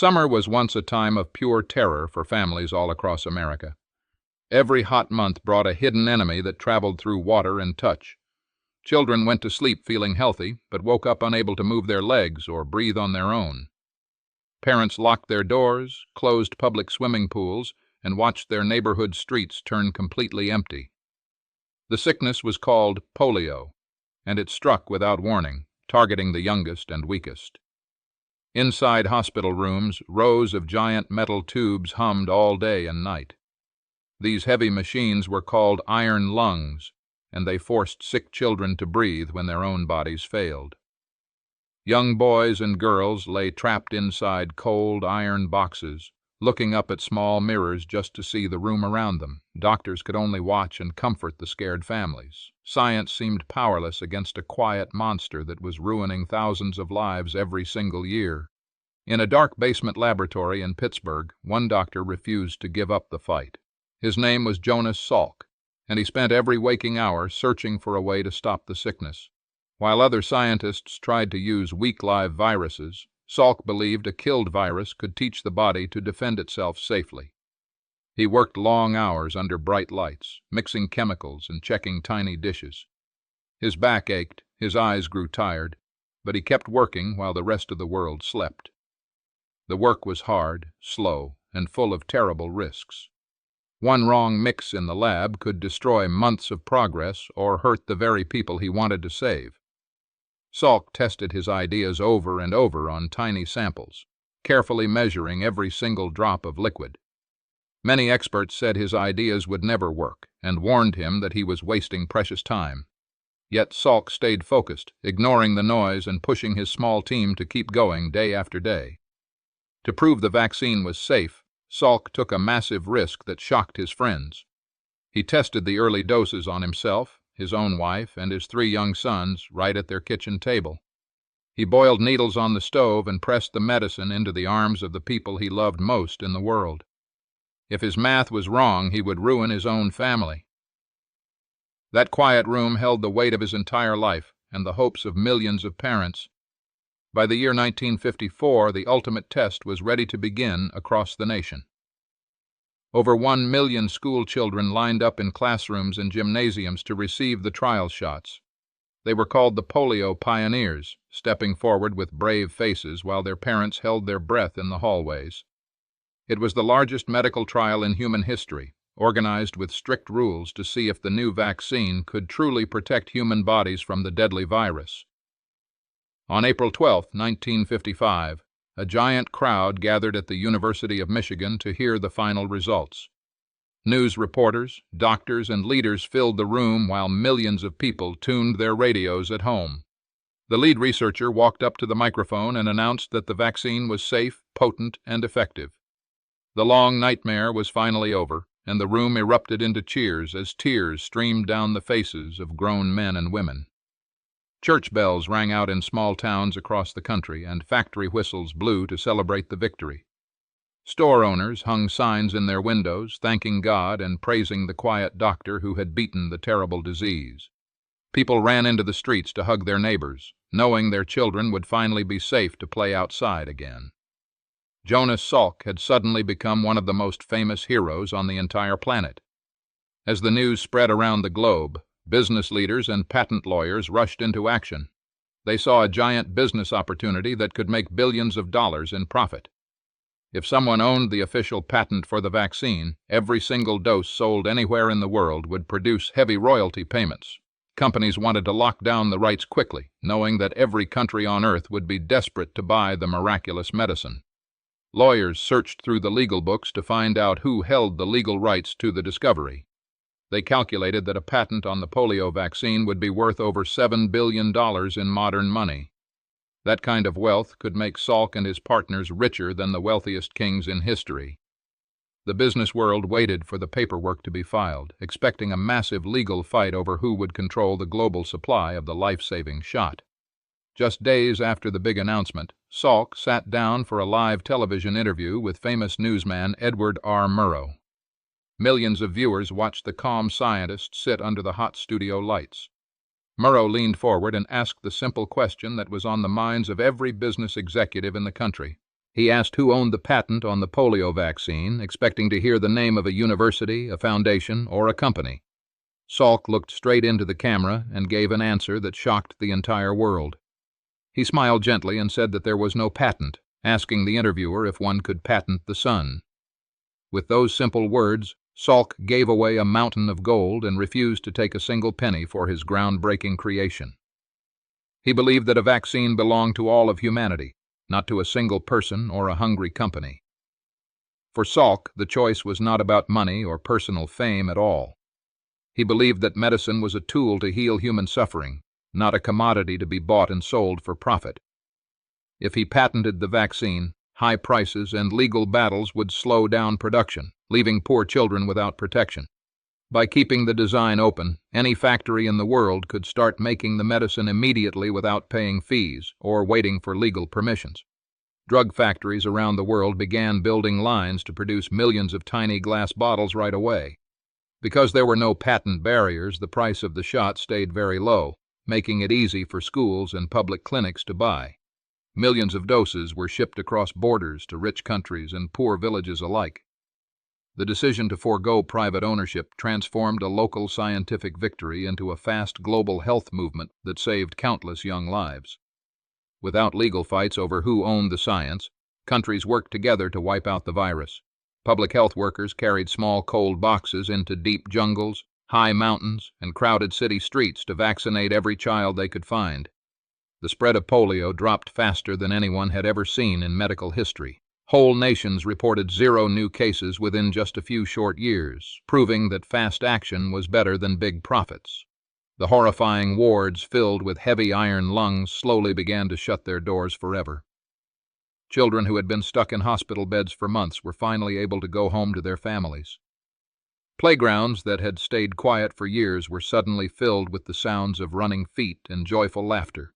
Summer was once a time of pure terror for families all across America. Every hot month brought a hidden enemy that traveled through water and touch. Children went to sleep feeling healthy, but woke up unable to move their legs or breathe on their own. Parents locked their doors, closed public swimming pools, and watched their neighborhood streets turn completely empty. The sickness was called polio, and it struck without warning, targeting the youngest and weakest. Inside hospital rooms, rows of giant metal tubes hummed all day and night. These heavy machines were called iron lungs, and they forced sick children to breathe when their own bodies failed. Young boys and girls lay trapped inside cold iron boxes, looking up at small mirrors just to see the room around them. Doctors could only watch and comfort the scared families. Science seemed powerless against a quiet monster that was ruining thousands of lives every single year. In a dark basement laboratory in Pittsburgh, one doctor refused to give up the fight. His name was Jonas Salk, and he spent every waking hour searching for a way to stop the sickness. While other scientists tried to use weak live viruses, Salk believed a killed virus could teach the body to defend itself safely. He worked long hours under bright lights, mixing chemicals and checking tiny dishes. His back ached, his eyes grew tired, but he kept working while the rest of the world slept. The work was hard, slow, and full of terrible risks. One wrong mix in the lab could destroy months of progress or hurt the very people he wanted to save. Salk tested his ideas over and over on tiny samples, carefully measuring every single drop of liquid. Many experts said his ideas would never work and warned him that he was wasting precious time. Yet Salk stayed focused, ignoring the noise and pushing his small team to keep going day after day. To prove the vaccine was safe, Salk took a massive risk that shocked his friends. He tested the early doses on himself, his own wife, and his 3 young sons right at their kitchen table. He boiled needles on the stove and pressed the medicine into the arms of the people he loved most in the world. If his math was wrong, he would ruin his own family. That quiet room held the weight of his entire life and the hopes of millions of parents. By the year 1954, the ultimate test was ready to begin across the nation. Over 1 million school children lined up in classrooms and gymnasiums to receive the trial shots. They were called the polio pioneers, stepping forward with brave faces while their parents held their breath in the hallways. It was the largest medical trial in human history, organized with strict rules to see if the new vaccine could truly protect human bodies from the deadly virus. On April 12, 1955, a giant crowd gathered at the University of Michigan to hear the final results. News reporters, doctors, and leaders filled the room while millions of people tuned their radios at home. The lead researcher walked up to the microphone and announced that the vaccine was safe, potent, and effective. The long nightmare was finally over, and the room erupted into cheers as tears streamed down the faces of grown men and women. Church bells rang out in small towns across the country, and factory whistles blew to celebrate the victory. Store owners hung signs in their windows, thanking God and praising the quiet doctor who had beaten the terrible disease. People ran into the streets to hug their neighbors, knowing their children would finally be safe to play outside again. Jonas Salk had suddenly become one of the most famous heroes on the entire planet. As the news spread around the globe, business leaders and patent lawyers rushed into action. They saw a giant business opportunity that could make billions of dollars in profit. If someone owned the official patent for the vaccine, every single dose sold anywhere in the world would produce heavy royalty payments. Companies wanted to lock down the rights quickly, knowing that every country on Earth would be desperate to buy the miraculous medicine. Lawyers searched through the legal books to find out who held the legal rights to the discovery. They calculated that a patent on the polio vaccine would be worth over $7 billion in modern money. That kind of wealth could make Salk and his partners richer than the wealthiest kings in history. The business world waited for the paperwork to be filed, expecting a massive legal fight over who would control the global supply of the life-saving shot. Just days after the big announcement, Salk sat down for a live television interview with famous newsman Edward R. Murrow. Millions of viewers watched the calm scientist sit under the hot studio lights. Murrow leaned forward and asked the simple question that was on the minds of every business executive in the country. He asked who owned the patent on the polio vaccine, expecting to hear the name of a university, a foundation, or a company. Salk looked straight into the camera and gave an answer that shocked the entire world. He smiled gently and said that there was no patent, asking the interviewer if one could patent the sun. With those simple words, Salk gave away a mountain of gold and refused to take a single penny for his groundbreaking creation. He believed that a vaccine belonged to all of humanity, not to a single person or a hungry company. For Salk, the choice was not about money or personal fame at all. He believed that medicine was a tool to heal human suffering, not a commodity to be bought and sold for profit. If he patented the vaccine, high prices and legal battles would slow down production, leaving poor children without protection. By keeping the design open, any factory in the world could start making the medicine immediately without paying fees or waiting for legal permissions. Drug factories around the world began building lines to produce millions of tiny glass bottles right away. Because there were no patent barriers, the price of the shot stayed very low, making it easy for schools and public clinics to buy. Millions of doses were shipped across borders to rich countries and poor villages alike. The decision to forego private ownership transformed a local scientific victory into a fast global health movement that saved countless young lives. Without legal fights over who owned the science, countries worked together to wipe out the virus. Public health workers carried small cold boxes into deep jungles, high mountains, and crowded city streets to vaccinate every child they could find. The spread of polio dropped faster than anyone had ever seen in medical history. Whole nations reported 0 new cases within just a few short years, proving that fast action was better than big profits. The horrifying wards filled with heavy iron lungs slowly began to shut their doors forever. Children who had been stuck in hospital beds for months were finally able to go home to their families. Playgrounds that had stayed quiet for years were suddenly filled with the sounds of running feet and joyful laughter.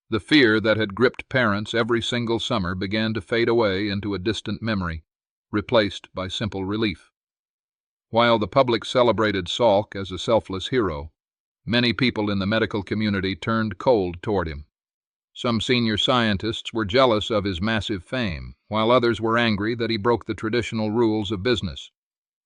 The fear that had gripped parents every single summer began to fade away into a distant memory, replaced by simple relief. While the public celebrated Salk as a selfless hero, many people in the medical community turned cold toward him. Some senior scientists were jealous of his massive fame, while others were angry that he broke the traditional rules of business.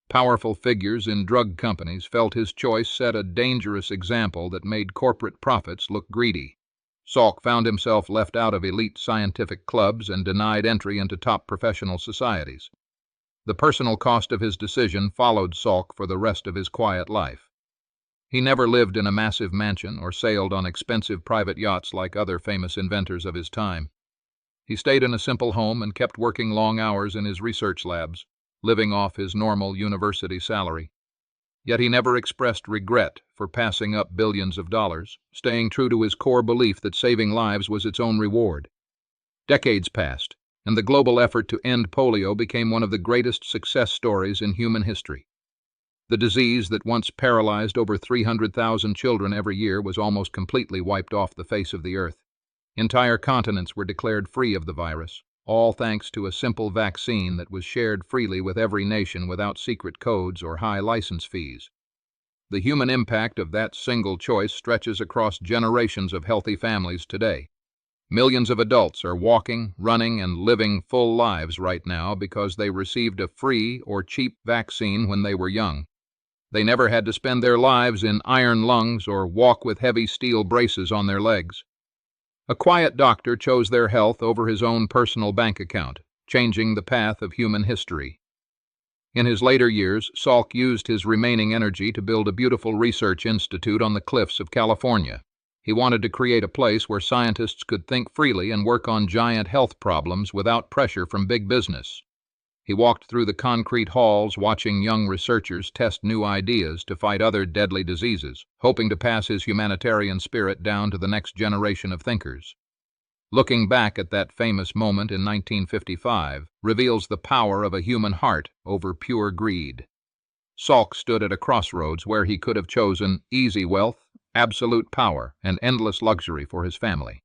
Powerful figures in drug companies felt his choice set a dangerous example that made corporate profits look greedy. Salk found himself left out of elite scientific clubs and denied entry into top professional societies. The personal cost of his decision followed Salk for the rest of his quiet life. He never lived in a massive mansion or sailed on expensive private yachts like other famous inventors of his time. He stayed in a simple home and kept working long hours in his research labs, living off his normal university salary. Yet he never expressed regret for passing up billions of dollars, staying true to his core belief that saving lives was its own reward. Decades passed, and the global effort to end polio became one of the greatest success stories in human history. The disease that once paralyzed over 300,000 children every year was almost completely wiped off the face of the earth. Entire continents were declared free of the virus, all thanks to a simple vaccine that was shared freely with every nation without secret codes or high license fees. The human impact of that single choice stretches across generations of healthy families today. Millions of adults are walking, running, and living full lives right now because they received a free or cheap vaccine when they were young. They never had to spend their lives in iron lungs or walk with heavy steel braces on their legs. A quiet doctor chose their health over his own personal bank account, changing the path of human history. In his later years, Salk used his remaining energy to build a beautiful research institute on the cliffs of California. He wanted to create a place where scientists could think freely and work on giant health problems without pressure from big business. He walked through the concrete halls watching young researchers test new ideas to fight other deadly diseases, hoping to pass his humanitarian spirit down to the next generation of thinkers. Looking back at that famous moment in 1955 reveals the power of a human heart over pure greed. Salk stood at a crossroads where he could have chosen easy wealth, absolute power, and endless luxury for his family.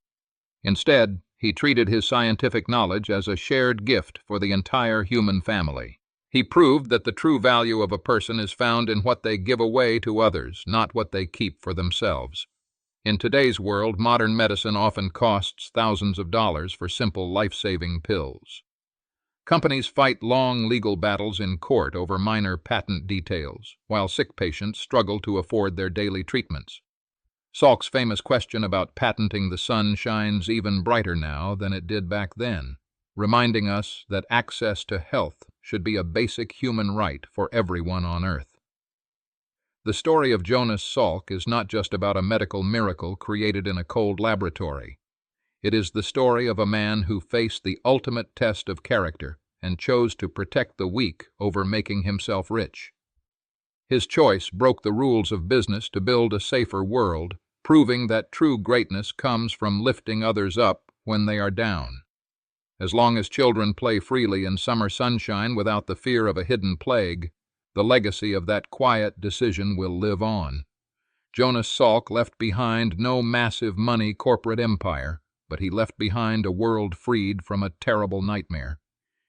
Instead, he treated his scientific knowledge as a shared gift for the entire human family. He proved that the true value of a person is found in what they give away to others, not what they keep for themselves. In today's world, modern medicine often costs thousands of dollars for simple life-saving pills. Companies fight long legal battles in court over minor patent details, while sick patients struggle to afford their daily treatments. Salk's famous question about patenting the sun shines even brighter now than it did back then, reminding us that access to health should be a basic human right for everyone on Earth. The story of Jonas Salk is not just about a medical miracle created in a cold laboratory. It is the story of a man who faced the ultimate test of character and chose to protect the weak over making himself rich. His choice broke the rules of business to build a safer world, proving that true greatness comes from lifting others up when they are down. As long as children play freely in summer sunshine without the fear of a hidden plague, the legacy of that quiet decision will live on. Jonas Salk left behind no massive money corporate empire, but he left behind a world freed from a terrible nightmare.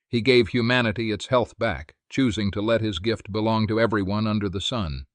He gave humanity its health back, choosing to let his gift belong to everyone under the sun.